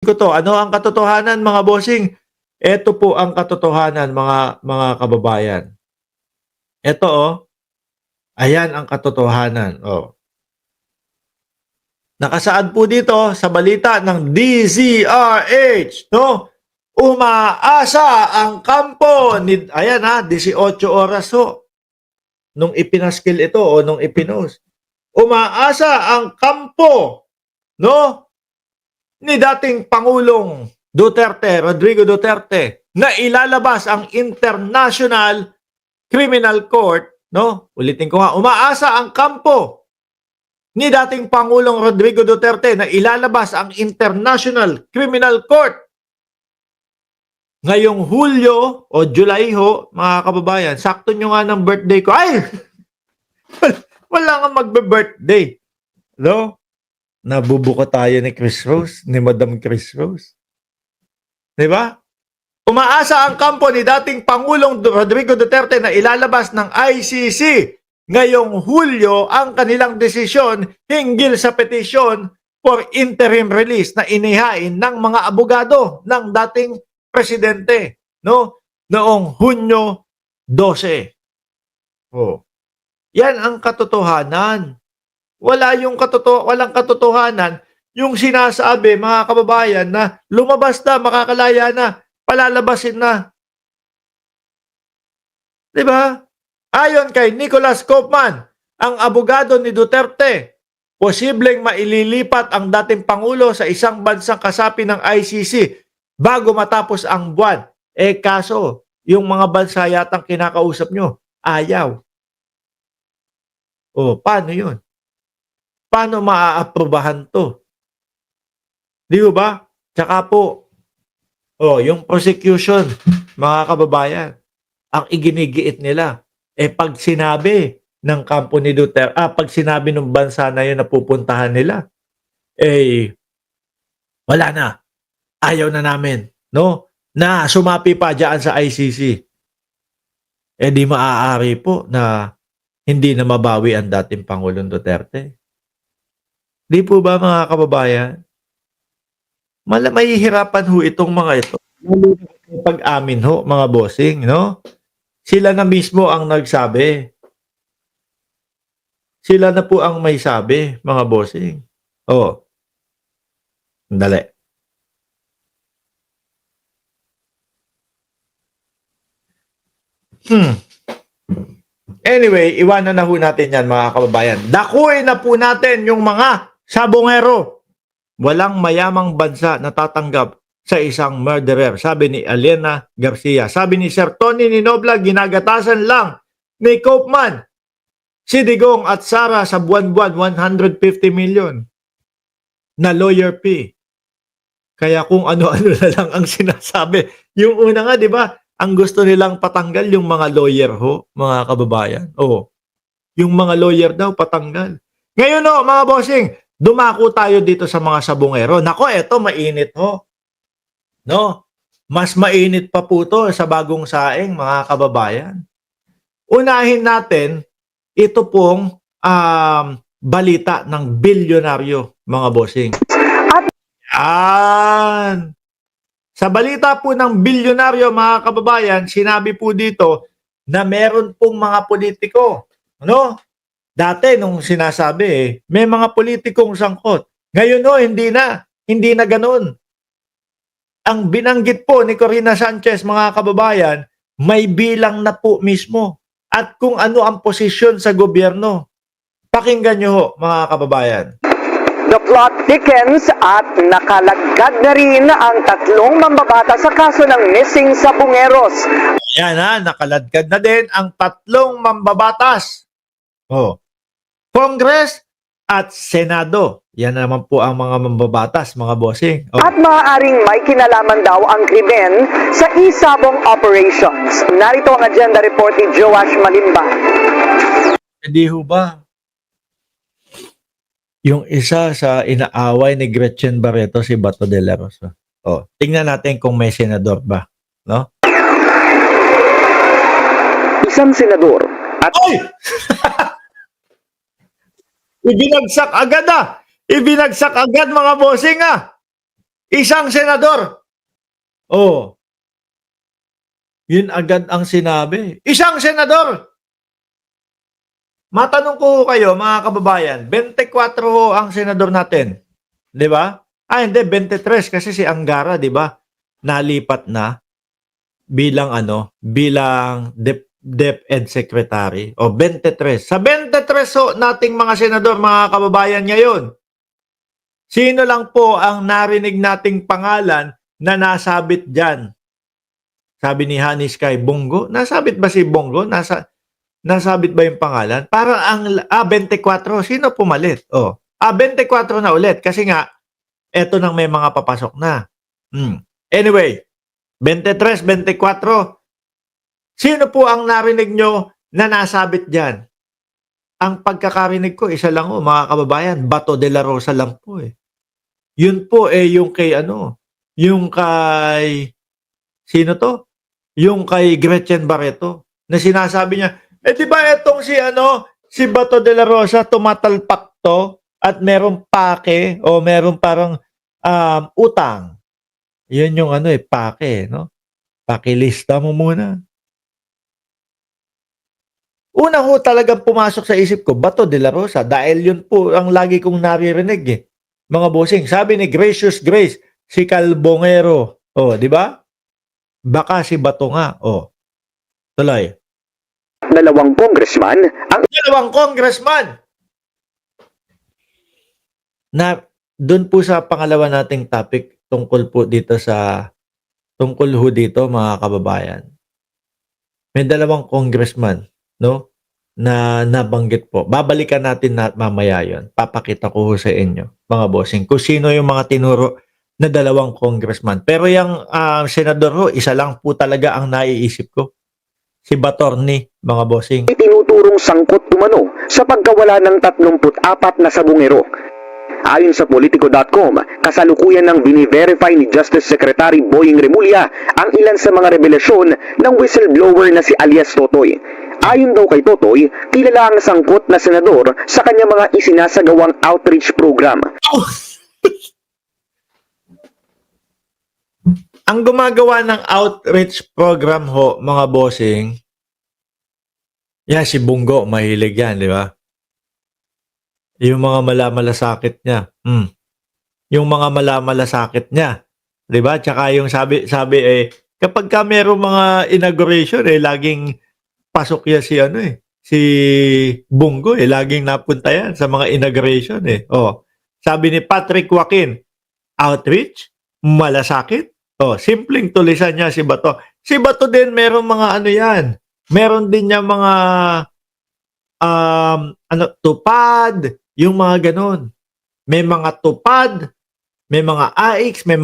ko 'to, ano ang katotohanan mga bossing? Eto po ang katotohanan mga kababayan. Eto, ayan ang katotohanan, Nakasaad po dito sa balita ng DZRH, no? Umaasa ang kampo ni ayan 18 oras nung ipinaskil ito o nung ipinost. Umaasa ang kampo, no? Ni dating Pangulong Rodrigo Duterte, na ilalabas ang International Criminal Court, no? Ulitin ko nga, umaasa ang kampo ni dating Pangulong Rodrigo Duterte na ilalabas ang International Criminal Court ngayong Hulyo o July mga kababayan. Sakto nyo nga ng birthday ko. Ay! Wala nga magbe-birthday. No? Nabubuko tayo ni Chris Rose, ni Madam Chris Rose. Diba? Umaasa ang kampo ni dating Pangulong Rodrigo Duterte na ilalabas ng ICC ngayong Hulyo ang kanilang desisyon hinggil sa petisyon for interim release na inihain ng mga abogado ng dating presidente, no? Noong Hunyo 12. Yan ang katotohanan. Walang katotohanan yung sinasabi, mga kababayan, na lumabas na, makakalaya na, palalabasin na. Diba? Ayon kay Nicholas Kaufman, ang abogado ni Duterte, posibleng maililipat ang dating Pangulo sa isang bansang kasapi ng ICC bago matapos ang buwan. Kaso, yung mga bansa yatang kinakausap nyo, ayaw. Paano yun? Paano maaaprubahan to? Di ba? Tsaka po, yung prosecution, mga kababayan, ang iginigiit nila, pag sinabi ng kampo ni Duterte, pag sinabi ng bansa na yun na pupuntahan nila, wala na. Ayaw na namin, no? Na sumapi pa dyan sa ICC. Di maaari po na hindi na mabawi ang dating Pangulong Duterte. Di po ba, mga kababayan? Mahihirapan itong mga ito. Pag-amin mga bossing, no? Sila na mismo ang nagsabi. Sila na po ang may sabi, mga bossing. Dali. Anyway, iwanan na natin yan, mga kababayan. Dakuin na po natin yung mga sabongero. Walang mayamang bansa na tatanggap sa isang murderer. Sabi ni Elena Garcia. Sabi ni Sir Tony Ninobla, ginagatasan lang ni Kaufman, si Digong at Sara sa buwan-buwan 150 million na lawyer fee. Kaya kung ano-ano na lang ang sinasabi. Yung una nga, di ba, ang gusto nilang patanggal yung mga lawyer mga kababayan. Yung mga lawyer daw patanggal. Ngayon mga bossing, dumako tayo dito sa mga sabongero. Nako, eto mainit No? Mas mainit pa po to sa bagong saing, mga kababayan. Unahin natin ito pong balita ng bilyonaryo, mga bossing. Yan. Sa balita po ng bilyonaryo, mga kababayan, sinabi po dito na meron pong mga politiko. Ano? Dati nung sinasabi, may mga politikong sangkot. Ngayon hindi na ganun. Ang binanggit po ni Corina Sanchez, mga kababayan, may bilang na po mismo. At kung ano ang posisyon sa gobyerno. Pakinggan nyo mga kababayan. The plot thickens at nakalagad na rin ang 3 mambabata sa kaso ng missing sabongeros. Ayan nakaladkad na din ang 3 mambabatas. Congress at Senado. Yan naman po ang mga mambabatas, mga bossing. At maaaring may kinalaman daw ang krimen sa isabong operations. Narito ang agenda report ni Joash Malimba. Hindi ba? Yung isa sa inaaway ni Gretchen Barreto, si Bato de la Rosa. Tingnan natin kung may senador ba, no? Isang senador at Ibinagsak agad Ibinagsak agad, mga bossing Isang senador. Oh, yun agad ang sinabi. Isang senador. Matanong ko kayo, mga kababayan, 24 ho ang senador natin. 'Di ba? Hindi, 23 kasi si Angara, 'di ba? Nalipat na bilang bilang DepEd Secretary. O 23. Sa 23 ho nating mga senador, mga kababayan ngayon, sino lang po ang narinig nating pangalan na nasabit diyan? Sabi ni Honey Sky, Bongo. Nasabit ba si Bongo? Nasabit ba yung pangalan? Para ang 24. Sino pumalit? 24 na ulit kasi nga eto nang may mga papasok na. Anyway, 23, 24. Sino po ang narinig nyo na nasabit diyan? Ang pagkakarinig ko, isa lang mga kababayan, Bato de la Rosa lang po eh. Yun po yung kay yung kay sino to? Yung kay Gretchen Barreto na sinasabi niya, di ba etong si Bato de la Rosa tumatalpak to at merong pake o merong parang utang. Yun yung pake, no? Pakilista mo muna. Una ho talagang pumasok sa isip ko, Bato de la Rosa, dahil yun po ang lagi kong naririnig eh. Mga bossing, sabi ni Gracious Grace, si Calbongero. Di ba? Baka si Bato nga. Tuloy. Dalawang congressman ang Dalawang congressman na doon po sa pangalawa nating topic tungkol ho dito mga kababayan. May dalawang congressman, no? Na nabanggit po. Babalikan natin mamaya yon. Papakita ko ho sa inyo, mga bossing, kung sino yung mga tinuro na dalawang congressman. Pero yung senador ho, isa lang po talaga ang naiisip ko. Si Batorni, mga bossing. itinuturong sangkot umano sa pagkawala ng 34 na sabungero. Ayon sa Politico.com, kasalukuyan ng bini-verify ni Justice Secretary Boying Remulla ang ilan sa mga revelasyon ng whistleblower na si alias Totoy. Ayon daw kay Totoy, kilala ang sangkot na senador sa kanyang mga isinasagawang outreach program. Ang gumagawa ng outreach program ho, mga bossing, si Bungo, mahilig yan, di ba? Yung mga malamalasakit niya. Yung mga malamalasakit niya. Di ba? Tsaka yung sabi kapag ka merong mga inauguration, laging pasok yan si Bungo, laging napunta yan sa mga inauguration, Sabi ni Patrick Joaquin, outreach, malasakit, simpleng tulisan niya si Bato. Si Bato din, merong mga yan. Meron din niya mga tupad, yung mga ganon. May mga tupad, may mga AX, may mga